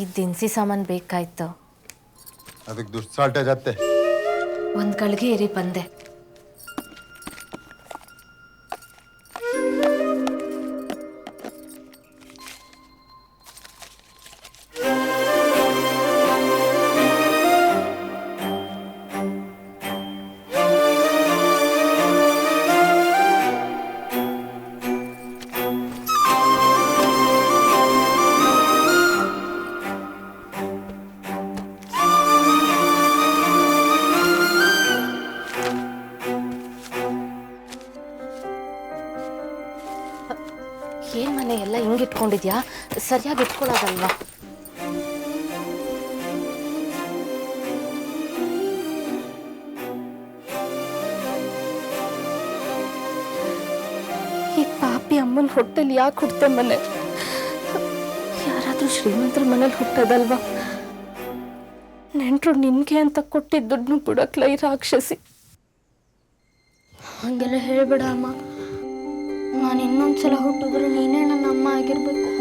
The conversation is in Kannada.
ಈ ದಿನಸಿ ಸಾಮಾನು ಬೇಕಾಯ್ತು. ಅದಕ್ಕೆ ದುಡ್ಡು ಶಾರ್ಟೇಜ್ ಆತ್ತೆ. ಒಂದು ಗಳಿಗೆ ಏರಿ ಬಂದೆ. ಏನ್ ಮನೆ ಎಲ್ಲ ಹಿಂಗಿಟ್ಕೊಂಡಿದ್ಯಾ? ಸರಿಯಾಗಿ ಇಟ್ಕೊಳ್ಳೋದಲ್ವಾ? ಈ ಪಾಪಿ ಅಮ್ಮನ ಹೊಟ್ಟೆಲಿ ಯಾಕೆ ಹುಟ್ಟೆ ಮನೆ? ಯಾರಾದ್ರೂ ಶ್ರೀಮಂತರ ಮನೇಲಿ ಹುಟ್ಟೋದಲ್ವಾ? ನೆಂಟ್ರು ನಿನ್ಗೆ ಅಂತ ಕೊಟ್ಟಿದ್ದ ದುಡ್ಡು ಬಿಡಕ್ಲ ಈ ರಾಕ್ಷಸಿ. ಹಂಗೆಲ್ಲ ಹೇಳ್ಬೇಡ ಅಮ್ಮ. ನಾನು ಇನ್ನೊಂದ್ಸಲ ಹುಟ್ಟಿದ್ರೆ ನೀನೇ ನನ್ನ ಅಮ್ಮ ಆಗಿರ್ಬೇಕು.